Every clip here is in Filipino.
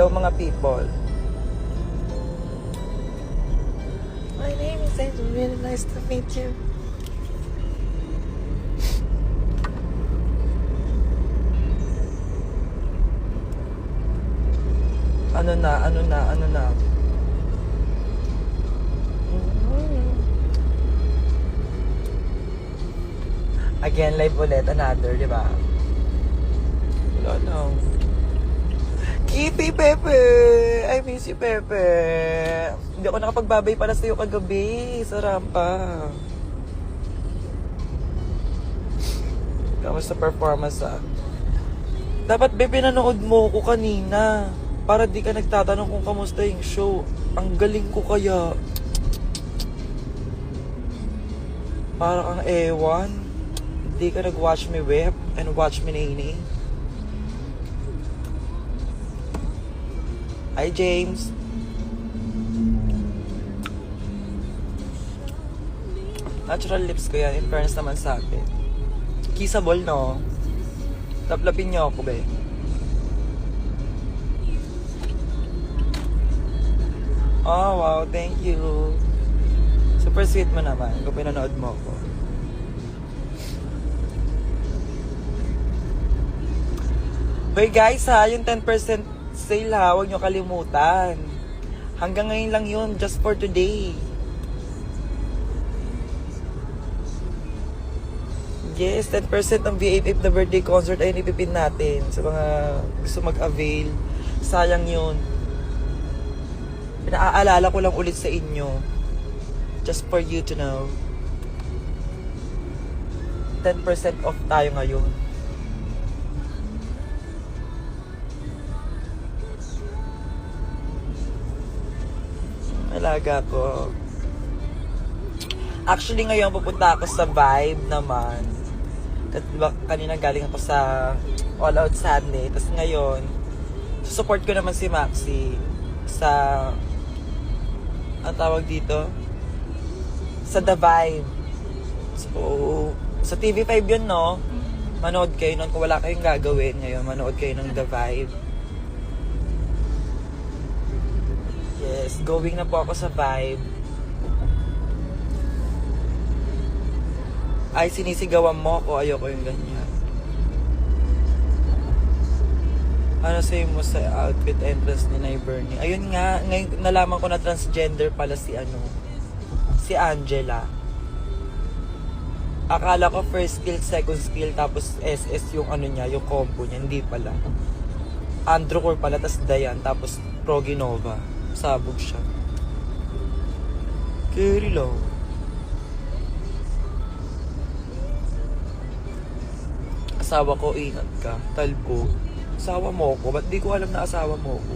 Hello mga people. My name is Angel. Really nice to meet you. Ano na. Again, live ulit. Another, di ba? Wala lang. Kitty Pepe! I miss you, Pepe. Hindi ako nakapagbabay para sa'yo kagabi sa rampa. Kamusta performance, ah? Dapat, Bebe, nanood mo ko kanina. Para di ka nagtatanong kung kamusta yung show. Ang galing ko kaya. Para kang ewan. Hindi ka nag-watch me web and watch me nini. Hi, James. Natural lips ko yan. In fairness naman sa akin. Kissable, no? Laplapin niyo ako, be. Oh, wow. Thank you. Super sweet mo naman kung pinanood mo ako. Hoy guys ha, yung 10% sale ha, huwag nyo kalimutan. Hanggang ngayon lang yun, just for today. Yes, 10% ng V8 the birthday concert ay ipipin natin sa mga gusto mag-avail. Sayang yun. Pinaaalala ko lang ulit sa inyo. Just for you to know. 10% off tayo ngayon. Alaga ko. Actually, ngayon pupunta ako sa Vibe naman. Kasi diba, kanina galing ako sa All Out Sunday. Tapos ngayon, support ko naman si Maxi sa, ang tawag dito? Sa The Vibe. So, sa TV5 yun, no? Manood kayo nun. Kung wala kayong gagawin ngayon, manood kayo ng The Vibe. Yes, going na po ako sa Vibe. Ay, sinisigawan mo ako. Ayoko yung ganyan. Ano sa'yo mo sa outfit entrance ni Nay Bernie? Ayun nga, ngayon nalaman ko na transgender pala si si Angela. Akala ko first skill, second skill, tapos SS yung niya, yung combo niya. Hindi pala. Androcor pala, tas Dayan, tapos Proginova. Sabog siya. Carry lang. Asawa ko, ingat ka. Talbo. Asawa mo ko. Ba't di ko alam na asawa mo ko?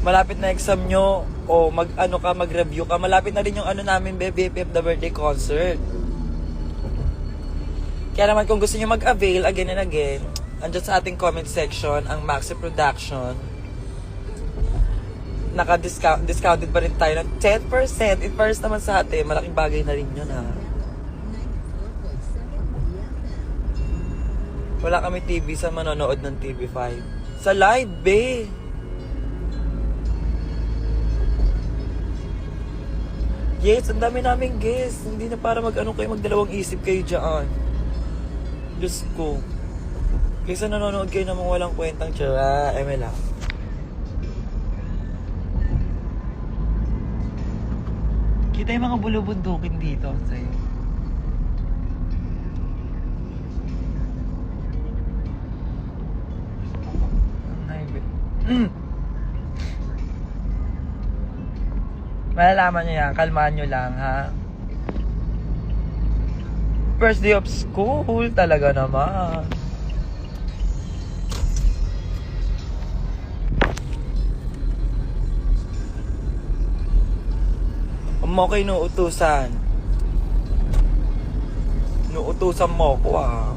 Malapit na exam nyo o mag-review ka. Malapit na rin yung namin, BFF the birthday concert. Kaya naman kung gusto nyo mag-avail again and again, andyan sa ating comment section ang Maxi Production. Naka-discounted pa rin tayo ng 10%. In first naman sa atin, malaking bagay na rin yun ha. Wala kami TV sa manonood ng TV5. Sa live, be! Yes, ang dami naming guests. Hindi na para kayo, magdalawang isip kayo dyan. Diyos ko. Kaysa nanonood kayo namang walang kwentang tsura, lang. Kita yung mga bulubundukin dito sa'yo. Malalaman nyo yan, kalmaan nyo lang ha. First day of school, talaga naman. Mo kayo nuutusan. Nuutusan mo ko ah.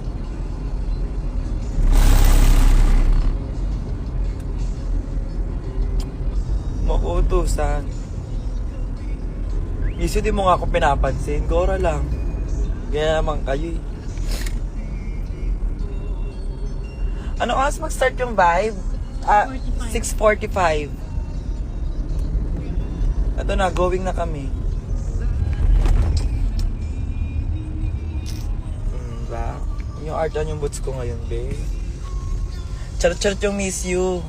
Mo ko utusan. Minsan di mo nga ako pinapansin. Gora lang. Kaya naman kayo eh. Ano oras mag-start yung Vibe? 6:45. Ito na, going na kami. Ba? Yung art on yung boots ko ngayon, be. Charot-charot yung miss you.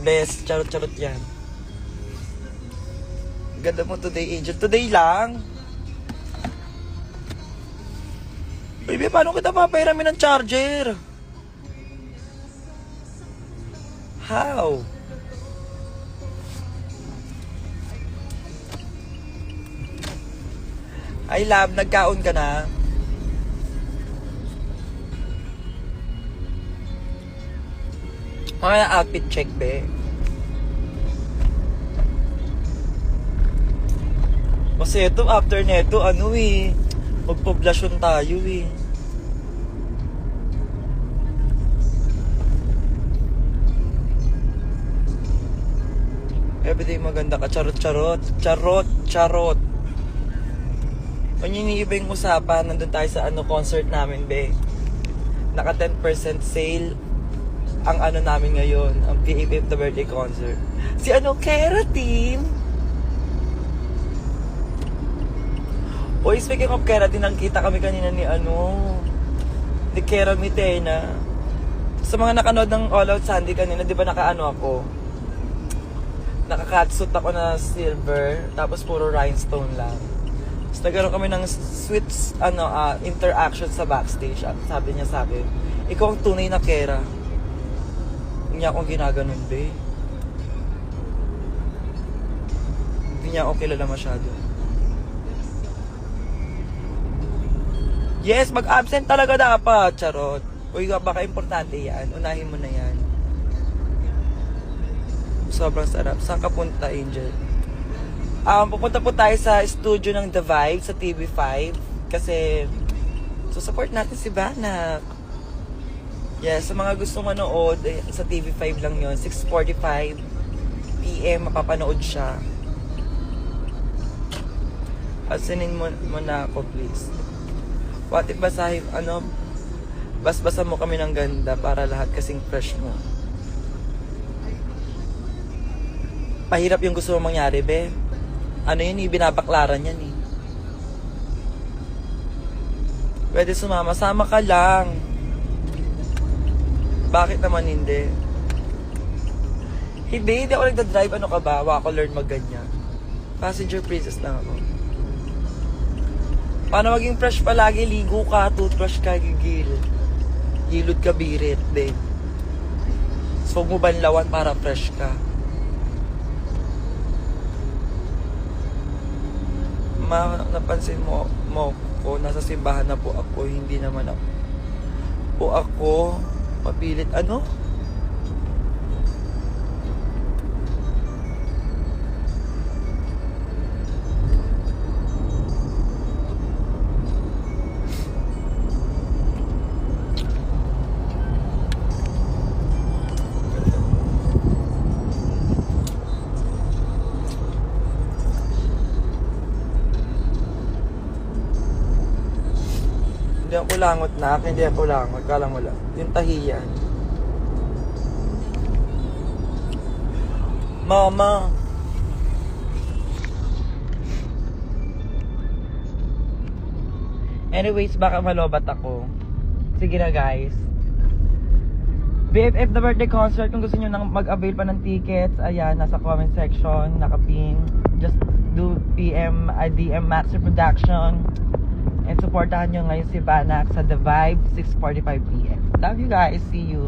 Bless, charot-charot yan. Ganda mo today, Angel. Today lang. Baby, paano kita papairamin ng charger? How? Ay, love, nagkaon ka na? Mga outfit check, be. Kasi ito, after neto, ano eh, magpoblasyon tayo eh. Everyday maganda ka, charot-charot. Charot-charot. Kung iniiba yung usapan, nandun tayo sa concert namin, be. Naka 10% sale ang namin ngayon, ang PAPF The Birthday Concert. Si Keratin. Oy, speaking of Keratin, nagkita kami kanina ni Kera Mitena. Sa mga nakanood ng All Out Sunday kanina, di ba ako? Naka-catsuit ako na silver, tapos puro rhinestone lang. Tapos nagkaroon kami ng sweet interaction sa backstage. At sabi niya sa akin, ikaw ang tunay na Kera. Hindi niya akong ginaganon, be. Hindi niya ako kilala masyado. Yes, mag-absent talaga dapat, charot. Uy, baka importante yan. Unahin mo na yan. Sobrang sarap. Saan ka punta, Angel? Pupunta po tayo sa studio ng The Vibe sa TV5 kasi support natin si Banak. Yes, sa mga gusto manood, sa TV5 lang yon, 6:45 PM mapapanood siya. Asinin mo na ako, please. What if basahin, basbasa mo kami ng ganda para lahat kasing fresh mo. Pahirap yung gusto mong mangyari, be. Binabaklaran yan eh. Pwede sumama, sama ka lang. Bakit naman hindi? Hindi ako nagdadrive. Ano ka ba? Wako learn magganyan. Passenger princess lang ako. Paano maging fresh palagi? Ligo ka, toothbrush ka, gigil. Hilod ka, birit, babe. So, huwag mo banlawan para fresh ka. Napansin mo ko, nasa simbahan na po ako, hindi naman ako mapilit. Hindi ako langot na, hindi ako langot. Kala mo lang. Yung tahiyan. Mama. Anyways, baka malobat ako. Sige na, guys. BFF The Birthday Concert, kung gusto nyo nang mag-avail pa ng tickets, ayan, nasa comment section, nakapin. Just do DM Maxer Production. And supportahan nyo ngayon si Banak sa The Vibe, 6:45 PM. Love you guys. See you.